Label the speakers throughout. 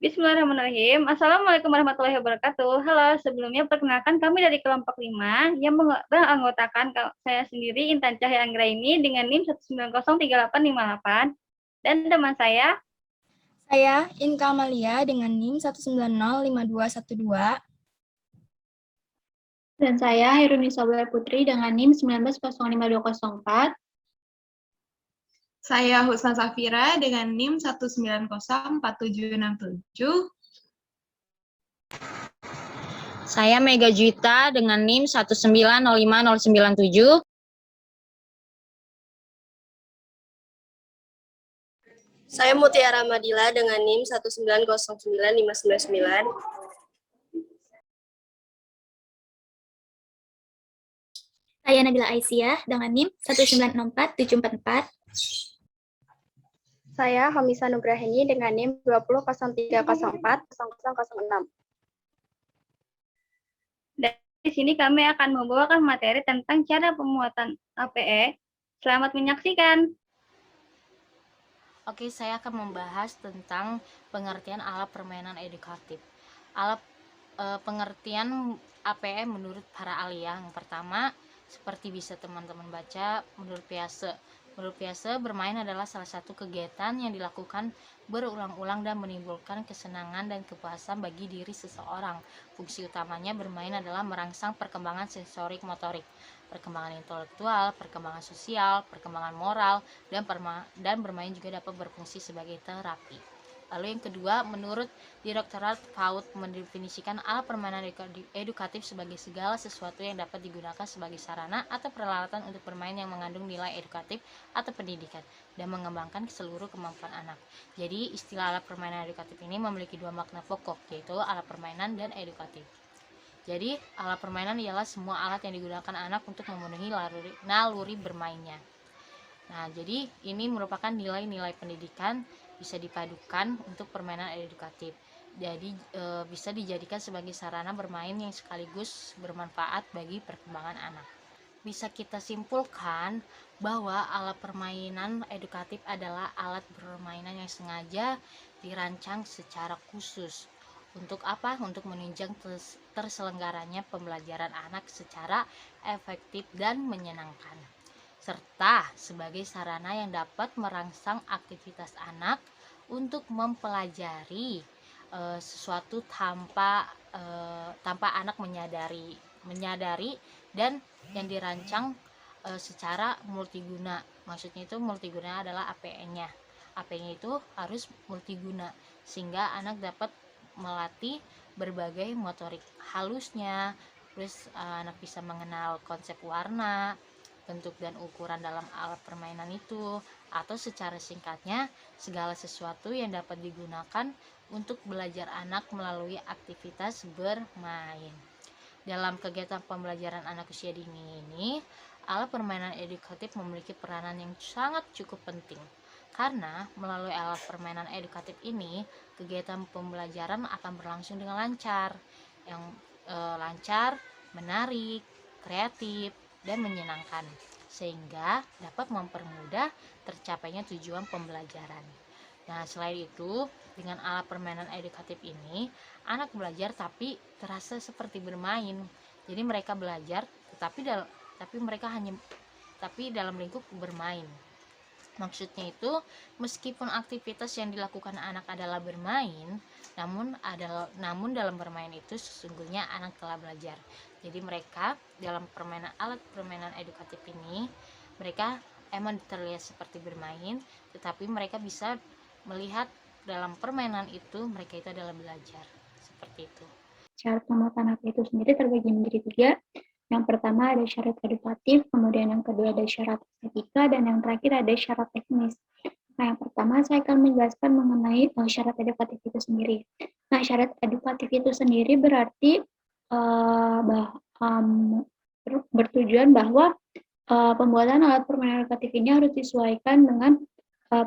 Speaker 1: Bismillahirrahmanirrahim. Assalamualaikum warahmatullahi wabarakatuh. Halo, sebelumnya perkenalkan kami dari kelompok 5 yang beranggotakan saya sendiri Intan Cahya Anggraini dengan NIM 1903858 dan teman saya
Speaker 2: Inka Amalia dengan NIM 1905212.
Speaker 3: Dan saya Hiruni Sobel Putri dengan NIM 1905204.
Speaker 4: Saya Husna Safira dengan NIM 1904767.
Speaker 5: Saya Mega Juwita dengan NIM 1905097.
Speaker 6: Saya Mutiara Madila dengan NIM 1909599.
Speaker 7: Saya Nabila Aisyah dengan NIM 1904744.
Speaker 8: Saya Hamisa Nugraheni dengan NIM 2003040006.
Speaker 1: Dan di sini kami akan membawakan materi tentang cara pemuatan APE. Selamat menyaksikan.
Speaker 9: Oke, saya akan membahas tentang pengertian alat permainan edukatif. Alat pengertian APE menurut para ahli. Yang pertama, seperti bisa teman-teman baca, menurut Piaget. Menurut Piaget, bermain adalah salah satu kegiatan yang dilakukan berulang-ulang dan menimbulkan kesenangan dan kepuasan bagi diri seseorang. Fungsi utamanya bermain adalah merangsang perkembangan sensorik motorik, perkembangan intelektual, perkembangan sosial, perkembangan moral, dan bermain juga dapat berfungsi sebagai terapi. Lalu yang kedua, menurut Direktorat PAUD mendefinisikan alat permainan edukatif sebagai segala sesuatu yang dapat digunakan sebagai sarana atau peralatan untuk bermain yang mengandung nilai edukatif atau pendidikan dan mengembangkan seluruh kemampuan anak. Jadi istilah alat permainan edukatif ini memiliki dua makna pokok, yaitu alat permainan dan edukatif. Jadi alat permainan ialah semua alat yang digunakan anak untuk memenuhi naluri bermainnya. Nah, jadi ini merupakan nilai-nilai pendidikan bisa dipadukan untuk permainan edukatif. Jadi bisa dijadikan sebagai sarana bermain yang sekaligus bermanfaat bagi perkembangan anak. Bisa kita simpulkan bahwa alat permainan edukatif adalah alat permainan yang sengaja dirancang secara khusus. Untuk apa? Untuk menunjang terselenggaranya pembelajaran anak secara efektif dan menyenangkan, serta sebagai sarana yang dapat merangsang aktivitas anak untuk mempelajari sesuatu tanpa anak menyadari dan yang dirancang secara multiguna. Maksudnya itu multiguna adalah APE-nya. APE-nya itu harus multiguna sehingga anak dapat melatih berbagai motorik halusnya, terus anak bisa mengenal konsep warna, bentuk dan ukuran dalam alat permainan itu, atau secara singkatnya segala sesuatu yang dapat digunakan untuk belajar anak melalui aktivitas bermain. Dalam kegiatan pembelajaran anak usia dini ini, alat permainan edukatif memiliki peranan yang sangat cukup penting. Karena melalui alat permainan edukatif ini, kegiatan pembelajaran akan berlangsung dengan lancar, lancar, menarik, kreatif, dan menyenangkan, sehingga dapat mempermudah tercapainya tujuan pembelajaran. Nah, selain itu, dengan alat permainan edukatif ini, anak belajar tapi terasa seperti bermain. Jadi mereka belajar tapi dalam lingkup bermain. Maksudnya itu, meskipun aktivitas yang dilakukan anak adalah bermain, namun dalam bermain itu sesungguhnya anak telah belajar. Jadi mereka dalam alat permainan edukatif ini, mereka emang terlihat seperti bermain, tetapi mereka bisa melihat dalam permainan itu mereka itu adalah belajar. Seperti itu.
Speaker 3: Syarat pemuatan APE itu sendiri terbagi menjadi 3. Yang pertama ada syarat edukatif, kemudian yang kedua ada syarat estetika, dan yang terakhir ada syarat teknis. Nah, yang pertama saya akan menjelaskan mengenai syarat edukatif itu sendiri. Nah, syarat edukatif itu sendiri berarti bertujuan bahwa pembuatan alat permainan edukatif ini harus disesuaikan dengan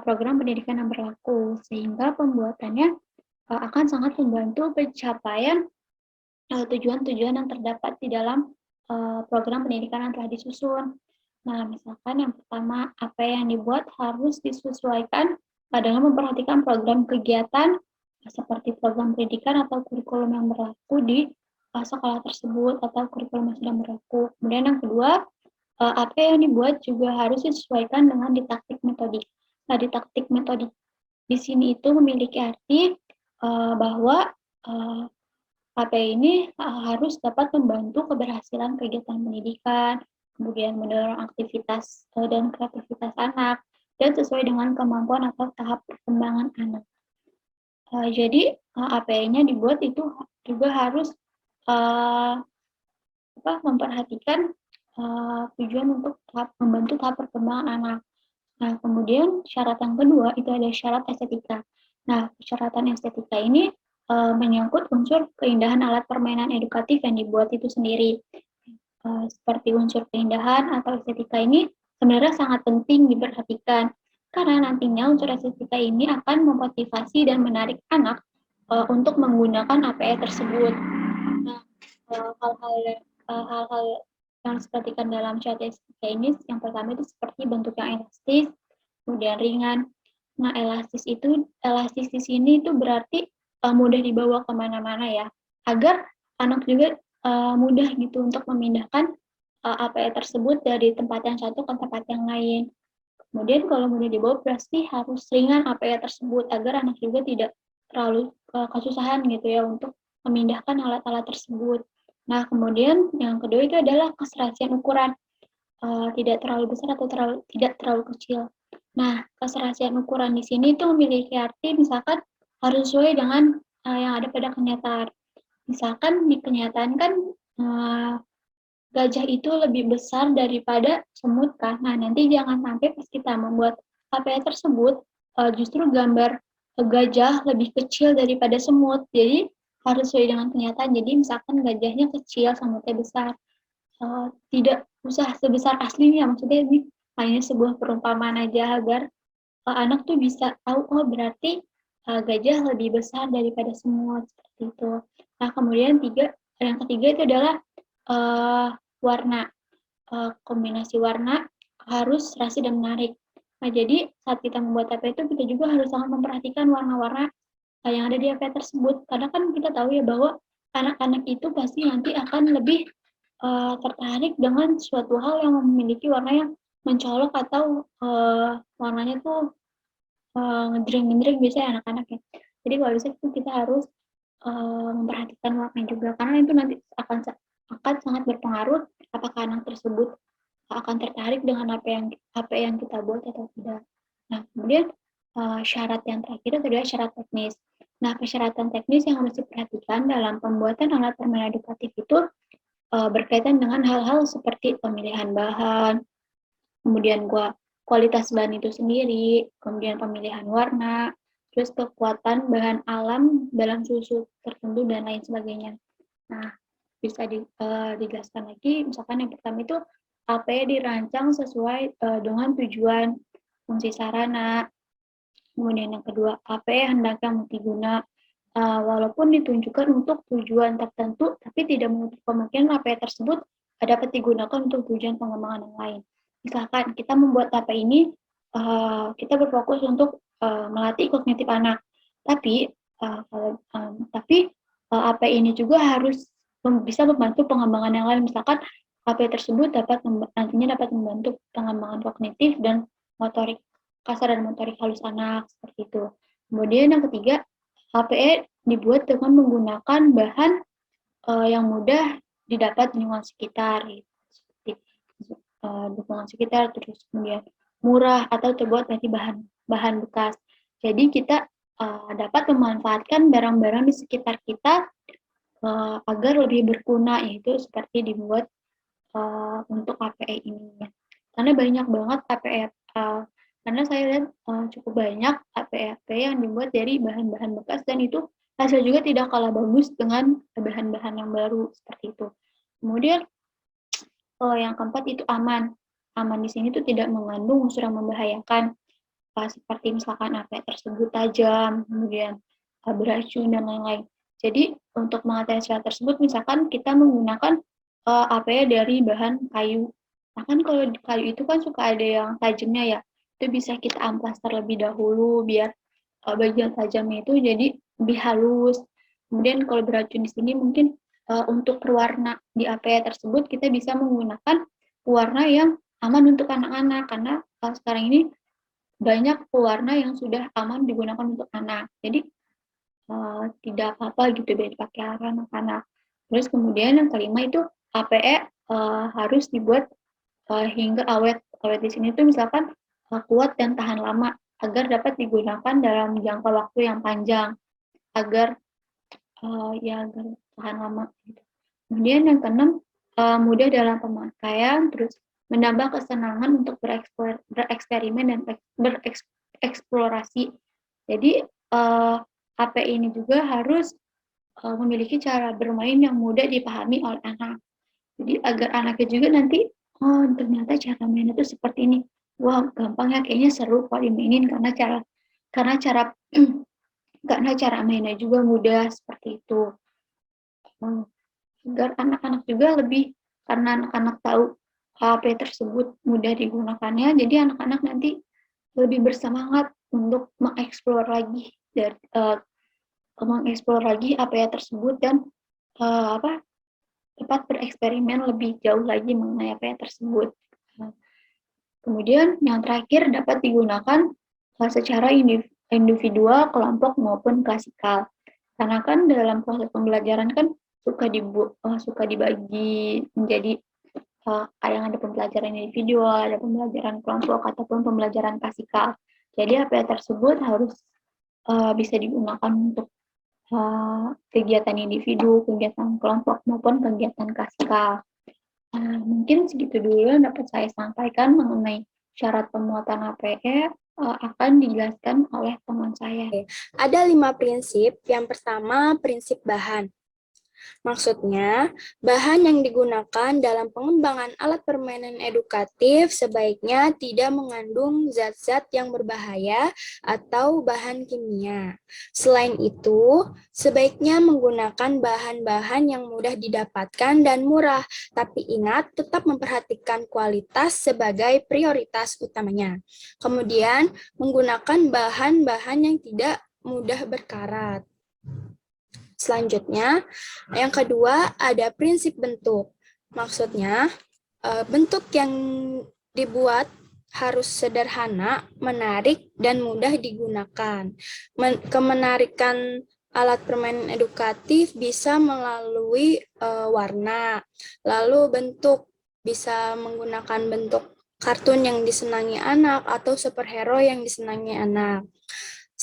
Speaker 3: program pendidikan yang berlaku, sehingga pembuatannya akan sangat membantu pencapaian tujuan-tujuan yang terdapat di dalam program pendidikan yang telah disusun. Nah, misalkan yang pertama, apa yang dibuat harus disesuaikan dengan memperhatikan program kegiatan seperti program pendidikan atau kurikulum yang berlaku di sekolah tersebut atau kurikulum yang sedang berlaku. Kemudian yang kedua, AP yang dibuat juga harus disesuaikan dengan didaktik metodik. Nah, didaktik metodik di sini itu memiliki arti bahwa AP ini harus dapat membantu keberhasilan kegiatan pendidikan, kemudian mendorong aktivitas dan kreativitas anak, dan sesuai dengan kemampuan atau tahap perkembangan anak. Jadi AP-nya dibuat itu juga harus memperhatikan tujuan untuk membantu tahap perkembangan anak. Nah, kemudian syarat yang kedua itu ada syarat estetika. Nah, persyaratan estetika ini menyangkut unsur keindahan alat permainan edukatif yang dibuat itu sendiri. Seperti unsur keindahan atau estetika ini sebenarnya sangat penting diperhatikan karena nantinya unsur estetika ini akan memotivasi dan menarik anak untuk menggunakan APE tersebut. Nah, hal-hal yang diperhatikan dalam syarat estetika ini yang pertama itu seperti bentuk yang elastis, kemudian ringan. Nah, elastis di sini itu berarti mudah dibawa kemana-mana ya, agar anak juga mudah gitu untuk memindahkan APE tersebut dari tempat yang satu ke tempat yang lain. Kemudian kalau mudah dibawa pasti harus ringan APE tersebut agar anak juga tidak terlalu kesusahan gitu ya untuk memindahkan alat-alat tersebut. Nah, kemudian yang kedua itu adalah keserasian ukuran, tidak terlalu besar atau tidak terlalu kecil. Nah, keserasian ukuran di sini itu memiliki arti misalkan harus sesuai dengan yang ada pada kenyataan. Misalkan di kenyataan kan gajah itu lebih besar daripada semut kan. Nah, nanti jangan sampai pas kita membuat APE tersebut justru gambar gajah lebih kecil daripada semut. Jadi harus sesuai dengan kenyataan. Jadi misalkan gajahnya kecil, semutnya besar. Tidak usah sebesar aslinya. Maksudnya ini hanya sebuah perumpamaan aja agar anak tuh bisa tahu, oh berarti gajah lebih besar daripada semut, seperti itu. Nah, kemudian yang ketiga itu adalah warna. Kombinasi warna harus serasi dan menarik. Nah, jadi saat kita membuat APE itu kita juga harus sangat memperhatikan warna-warna yang ada di APE tersebut. Karena kan kita tahu ya bahwa anak-anak itu pasti nanti akan lebih tertarik dengan suatu hal yang memiliki warna yang mencolok atau warnanya tuh ngedreng-ngedreng biasanya anak-anak ya. Jadi kalau bisa itu kita harus memperhatikan warna juga karena itu nanti akan sangat berpengaruh apakah anak tersebut akan tertarik dengan apa yang kita buat atau tidak. Nah, kemudian syarat yang terakhir adalah syarat teknis. Nah, persyaratan teknis yang harus diperhatikan dalam pembuatan alat permainan edukatif itu berkaitan dengan hal-hal seperti pemilihan bahan, kemudian kualitas bahan itu sendiri, kemudian pemilihan warna, terus kekuatan bahan alam dalam susu tertentu dan lain sebagainya. Nah, bisa dijelaskan lagi, misalkan yang pertama itu APE dirancang sesuai dengan tujuan fungsi sarana. Kemudian yang kedua, APE hendaknya multiguna, walaupun ditunjukkan untuk tujuan tertentu, tapi tidak menutup kemungkinan APE tersebut dapat digunakan untuk tujuan pengembangan yang lain. Misalkan kita membuat APE ini, kita berfokus untuk melatih kognitif anak, tapi APE ini juga harus bisa membantu pengembangan yang lain. Misalkan APE tersebut nantinya dapat membantu pengembangan kognitif dan motorik kasar dan motorik halus anak, seperti itu. Kemudian yang ketiga, APE dibuat dengan menggunakan bahan yang mudah didapat di lingkungan sekitar, seperti lingkungan sekitar, terus kemudian murah atau terbuat dari bahan bekas. Jadi kita dapat memanfaatkan barang-barang di sekitar kita agar lebih berguna, yaitu seperti dibuat untuk APE ini. Karena banyak banget APE, karena saya lihat cukup banyak APE yang dibuat dari bahan-bahan bekas dan itu hasil juga tidak kalah bagus dengan bahan-bahan yang baru, seperti itu. Kemudian yang keempat itu aman. Aman di sini tuh tidak mengandung unsur yang membahayakan, seperti misalkan APE tersebut tajam, kemudian beracun dan lain-lain. Jadi untuk mengatasi hal tersebut, misalkan kita menggunakan APE dari bahan kayu. Nah kan kalau kayu itu kan suka ada yang tajamnya ya, itu bisa kita amplas terlebih dahulu biar bagian tajamnya itu jadi lebih halus. Kemudian kalau beracun di sini mungkin untuk pewarna di APE tersebut kita bisa menggunakan pewarna yang aman untuk anak-anak, karena sekarang ini banyak pewarna yang sudah aman digunakan untuk anak. Jadi tidak apa-apa gitu dipakai anak-anak. Terus kemudian yang kelima itu APE harus dibuat hingga awet. Awet di sini tuh misalkan kuat dan tahan lama agar dapat digunakan dalam jangka waktu yang panjang, agar agar tahan lama gitu. Kemudian yang keenam, mudah dalam pemakaian, terus menambah kesenangan untuk bereksperimen dan bereksplorasi. Jadi AP ini juga harus memiliki cara bermain yang mudah dipahami oleh anak. Jadi agar anaknya juga nanti, oh ternyata cara mainnya itu seperti ini. Wah, gampang ya, kayaknya seru kalau dimainin karena cara mainnya juga mudah seperti itu. Agar anak-anak juga lebih, karena anak-anak tahu HP tersebut mudah digunakannya, jadi anak-anak nanti lebih bersemangat untuk mengeksplor lagi HP tersebut dan dapat bereksperimen lebih jauh lagi mengenai HP tersebut. Kemudian yang terakhir dapat digunakan secara individual, kelompok maupun klasikal. Karena kan dalam proses pembelajaran kan suka dibagi menjadi yang ada pembelajaran individual, ada pembelajaran kelompok ataupun pembelajaran klasikal. Jadi AP tersebut harus bisa digunakan untuk kegiatan individu, kegiatan kelompok maupun kegiatan klasikal. Mungkin segitu dulu yang dapat saya sampaikan mengenai syarat pemuatan APE, akan dijelaskan oleh teman saya.
Speaker 8: Ada 5 prinsip. Yang pertama, prinsip bahan. Maksudnya, bahan yang digunakan dalam pengembangan alat permainan edukatif sebaiknya tidak mengandung zat-zat yang berbahaya atau bahan kimia. Selain itu, sebaiknya menggunakan bahan-bahan yang mudah didapatkan dan murah, tapi ingat tetap memperhatikan kualitas sebagai prioritas utamanya. Kemudian, menggunakan bahan-bahan yang tidak mudah berkarat. Selanjutnya, yang kedua ada prinsip bentuk. Maksudnya, bentuk yang dibuat harus sederhana, menarik, dan mudah digunakan. Kemenarikan alat permainan edukatif bisa melalui warna, lalu bentuk, bisa menggunakan bentuk kartun yang disenangi anak atau superhero yang disenangi anak.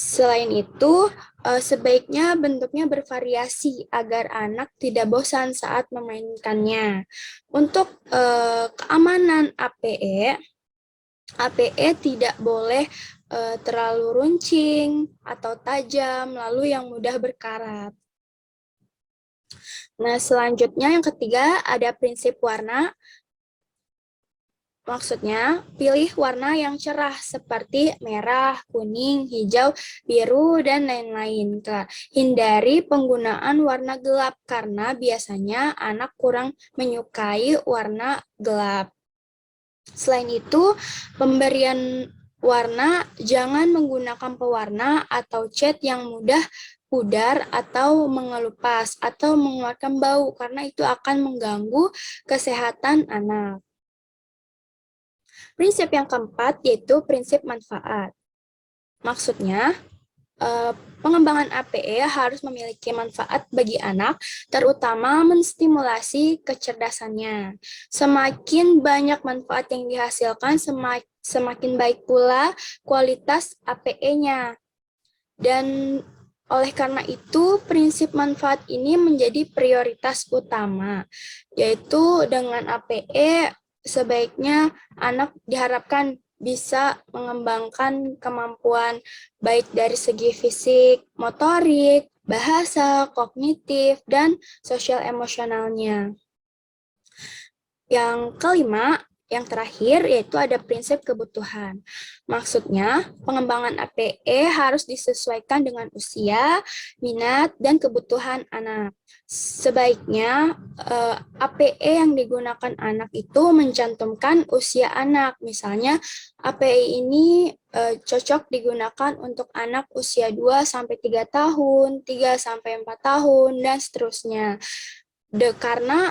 Speaker 8: Selain itu, sebaiknya bentuknya bervariasi agar anak tidak bosan saat memainkannya. Untuk keamanan APE tidak boleh terlalu runcing atau tajam, lalu yang mudah berkarat. Nah, selanjutnya yang ketiga ada prinsip warna. Maksudnya, pilih warna yang cerah seperti merah, kuning, hijau, biru, dan lain-lain. Hindari penggunaan warna gelap karena biasanya anak kurang menyukai warna gelap. Selain itu, pemberian warna jangan menggunakan pewarna atau cat yang mudah pudar atau mengelupas atau mengeluarkan bau karena itu akan mengganggu kesehatan anak. Prinsip yang keempat yaitu prinsip manfaat. Maksudnya, pengembangan APE harus memiliki manfaat bagi anak, terutama menstimulasi kecerdasannya. Semakin banyak manfaat yang dihasilkan, semakin baik pula kualitas APE-nya. Dan oleh karena itu, prinsip manfaat ini menjadi prioritas utama, yaitu dengan APE sebaiknya anak diharapkan bisa mengembangkan kemampuan baik dari segi fisik, motorik, bahasa, kognitif, dan sosial emosionalnya. Yang kelima, Yang terakhir yaitu ada prinsip kebutuhan. Maksudnya, pengembangan APE harus disesuaikan dengan usia, minat, dan kebutuhan anak. Sebaiknya APE yang digunakan anak itu mencantumkan usia anak. Misalnya, APE ini cocok digunakan untuk anak usia 2-3 tahun, 3-4 tahun, dan seterusnya. Karena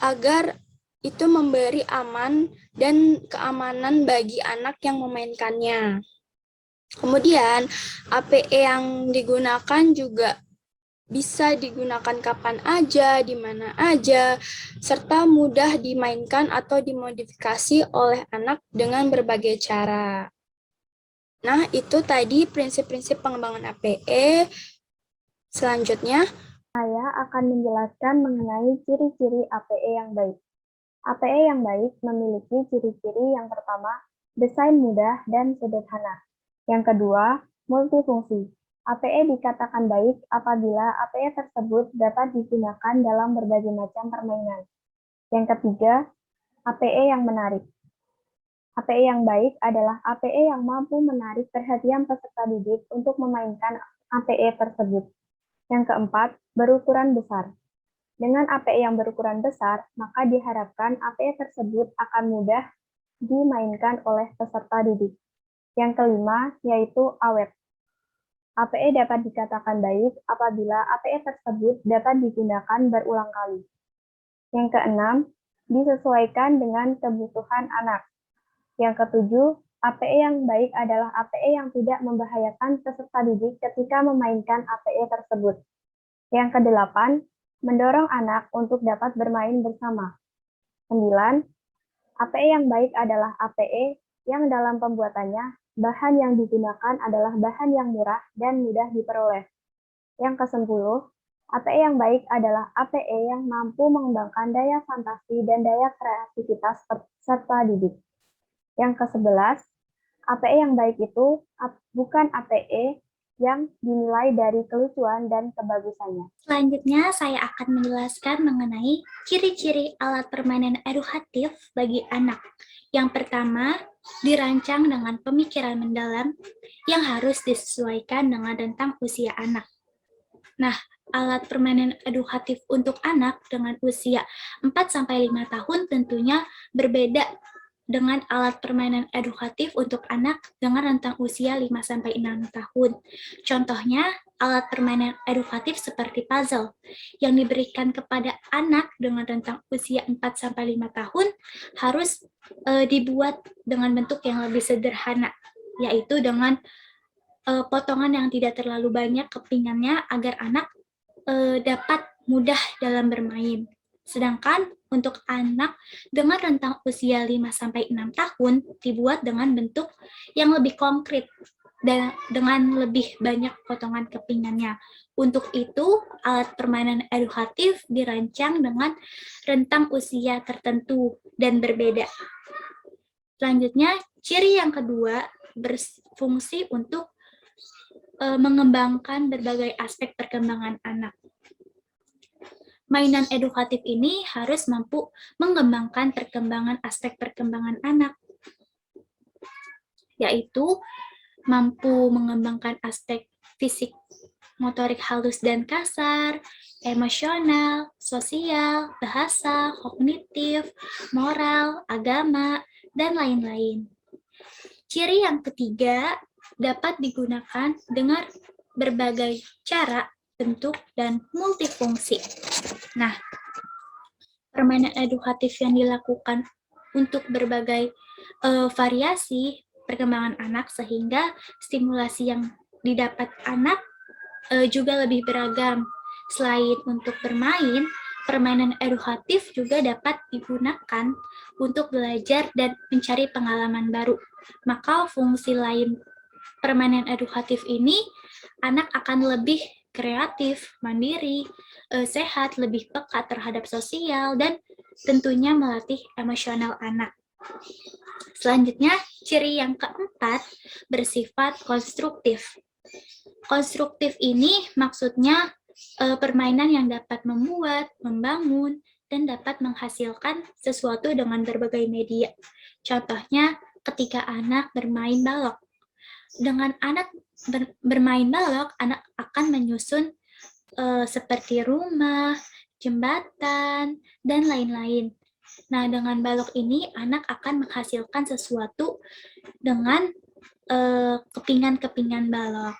Speaker 8: agar itu memberi aman dan keamanan bagi anak yang memainkannya. Kemudian, APE yang digunakan juga bisa digunakan kapan aja, di mana aja, serta mudah dimainkan atau dimodifikasi oleh anak dengan berbagai cara. Nah, itu tadi prinsip-prinsip pengembangan APE. Selanjutnya,
Speaker 2: Saya akan menjelaskan mengenai ciri-ciri APE yang baik. APE yang baik memiliki ciri-ciri yang pertama, desain mudah dan sederhana. Yang kedua, multifungsi. APE dikatakan baik apabila APE tersebut dapat digunakan dalam berbagai macam permainan. Yang ketiga, APE yang menarik. APE yang baik adalah APE yang mampu menarik perhatian peserta didik untuk memainkan APE tersebut. Yang keempat, berukuran besar. Dengan APE yang berukuran besar, maka diharapkan APE tersebut akan mudah dimainkan oleh peserta didik. Yang kelima, yaitu awet. APE dapat dikatakan baik apabila APE tersebut dapat digunakan berulang kali. Yang keenam, disesuaikan dengan kebutuhan anak. Yang ketujuh, APE yang baik adalah APE yang tidak membahayakan peserta didik ketika memainkan APE tersebut. Yang kedelapan, mendorong anak untuk dapat bermain bersama. 9. APE yang baik adalah APE yang dalam pembuatannya, bahan yang digunakan adalah bahan yang murah dan mudah diperoleh. Yang ke-10, APE yang baik adalah APE yang mampu mengembangkan daya fantasi dan daya kreativitas peserta didik. Yang ke-11, APE yang baik itu bukan APE yang dinilai dari kelucuan dan kebagusannya.
Speaker 7: Selanjutnya, saya akan menjelaskan mengenai ciri-ciri alat permainan edukatif bagi anak. Yang pertama, dirancang dengan pemikiran mendalam yang harus disesuaikan dengan rentang usia anak. Nah, alat permainan edukatif untuk anak dengan usia 4-5 tahun tentunya berbeda dengan alat permainan edukatif untuk anak dengan rentang usia 5-6 tahun. Contohnya, alat permainan edukatif seperti puzzle yang diberikan kepada anak dengan rentang usia 4-5 tahun harus dibuat dengan bentuk yang lebih sederhana, yaitu dengan potongan yang tidak terlalu banyak kepingannya agar anak dapat mudah dalam bermain. Sedangkan untuk anak dengan rentang usia 5-6 tahun dibuat dengan bentuk yang lebih konkret dan dengan lebih banyak potongan kepingannya. Untuk itu, alat permainan edukatif dirancang dengan rentang usia tertentu dan berbeda. Selanjutnya, ciri yang kedua berfungsi untuk mengembangkan berbagai aspek perkembangan anak. Mainan edukatif ini harus mampu mengembangkan perkembangan aspek perkembangan anak, yaitu mampu mengembangkan aspek fisik, motorik halus dan kasar, emosional, sosial, bahasa, kognitif, moral, agama, dan lain-lain. Ciri yang ketiga dapat digunakan dengan berbagai cara, bentuk, dan multifungsi. Nah, permainan edukatif yang dilakukan untuk berbagai variasi perkembangan anak sehingga stimulasi yang didapat anak juga lebih beragam. Selain untuk bermain, permainan edukatif juga dapat digunakan untuk belajar dan mencari pengalaman baru. Maka fungsi lain permainan edukatif ini, anak akan lebih kreatif, mandiri, sehat, lebih peka terhadap sosial, dan tentunya melatih emosional anak. Selanjutnya, ciri yang keempat bersifat konstruktif. Konstruktif ini maksudnya permainan yang dapat membuat, membangun, dan dapat menghasilkan sesuatu dengan berbagai media. Contohnya, ketika anak bermain balok. Dengan anak bermain balok, anak akan menyusun seperti rumah, jembatan, dan lain-lain. Nah, dengan balok ini, anak akan menghasilkan sesuatu dengan kepingan-kepingan balok.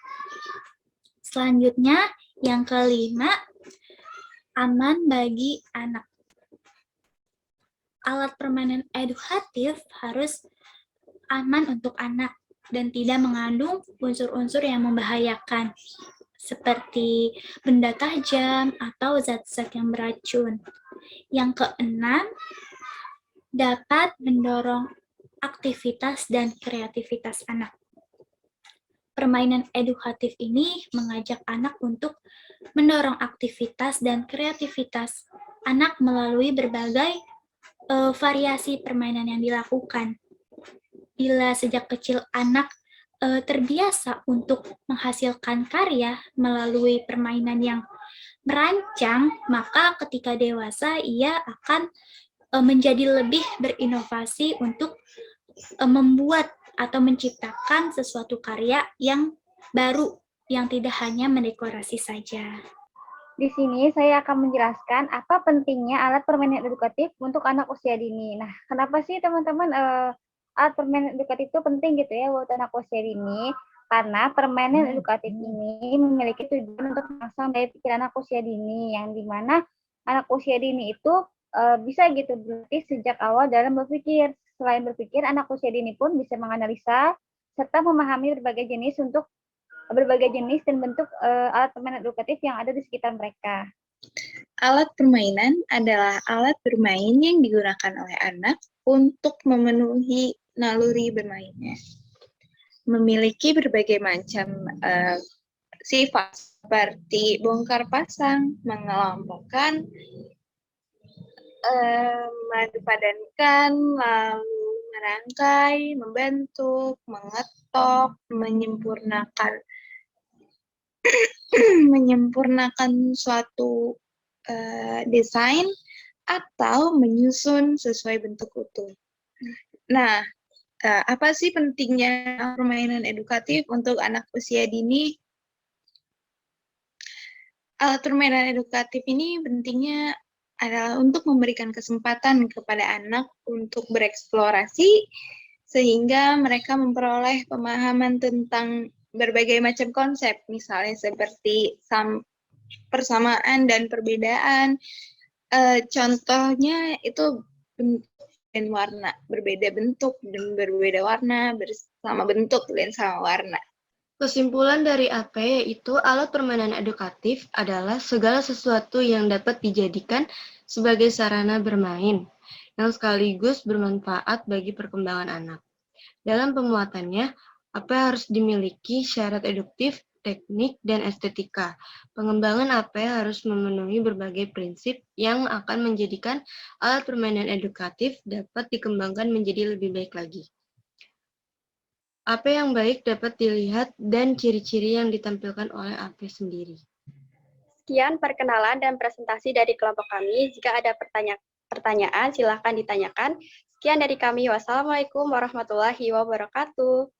Speaker 7: Selanjutnya, yang kelima, aman bagi anak. Alat permainan edukatif harus aman untuk anak dan tidak mengandung unsur-unsur yang membahayakan, seperti benda tajam atau zat-zat yang beracun. Yang keenam, dapat mendorong aktivitas dan kreativitas anak. Permainan edukatif ini mengajak anak untuk mendorong aktivitas dan kreativitas anak melalui berbagai variasi permainan yang dilakukan. Bila sejak kecil anak terbiasa untuk menghasilkan karya melalui permainan yang merancang, maka ketika dewasa ia akan menjadi lebih berinovasi untuk membuat atau menciptakan sesuatu karya yang baru, yang tidak hanya mendekorasi saja.
Speaker 1: Di sini saya akan menjelaskan apa pentingnya alat permainan edukatif untuk anak usia dini. Nah, kenapa sih teman-teman alat permainan edukatif itu penting gitu ya buat anak usia dini? Karena permainan edukatif ini memiliki tujuan untuk merangsang daya pikir anak usia dini, yang dimana anak usia dini itu bisa gitu berlatih sejak awal dalam berpikir. Selain berpikir, anak usia dini pun bisa menganalisa serta memahami berbagai jenis dan bentuk alat permainan edukatif yang ada di sekitar mereka.
Speaker 10: Alat permainan adalah alat bermain yang digunakan oleh anak untuk memenuhi naluri bermainnya. Memiliki berbagai macam sifat seperti bongkar pasang, mengelompokkan, memadupadankan, lalu merangkai, membentuk, mengetok, menyempurnakan suatu desain atau menyusun sesuai bentuk utuh. Nah, apa sih pentingnya permainan edukatif untuk anak usia dini? Alat permainan edukatif ini pentingnya adalah untuk memberikan kesempatan kepada anak untuk bereksplorasi sehingga mereka memperoleh pemahaman tentang berbagai macam konsep, misalnya seperti persamaan dan perbedaan. Contohnya itu bentuk dan warna, berbeda bentuk dan berbeda warna, bersama bentuk dan sama warna.
Speaker 6: Kesimpulan dari AP yaitu alat permainan edukatif adalah segala sesuatu yang dapat dijadikan sebagai sarana bermain, yang sekaligus bermanfaat bagi perkembangan anak. Dalam pemuatannya, AP harus dimiliki syarat deduktif, teknik, dan estetika. Pengembangan AP harus memenuhi berbagai prinsip yang akan menjadikan alat permainan edukatif dapat dikembangkan menjadi lebih baik lagi. AP yang baik dapat dilihat dan ciri-ciri yang ditampilkan oleh AP sendiri.
Speaker 8: Sekian perkenalan dan presentasi dari kelompok kami. Jika ada pertanyaan, silahkan ditanyakan. Sekian dari kami. Wassalamualaikum warahmatullahi wabarakatuh.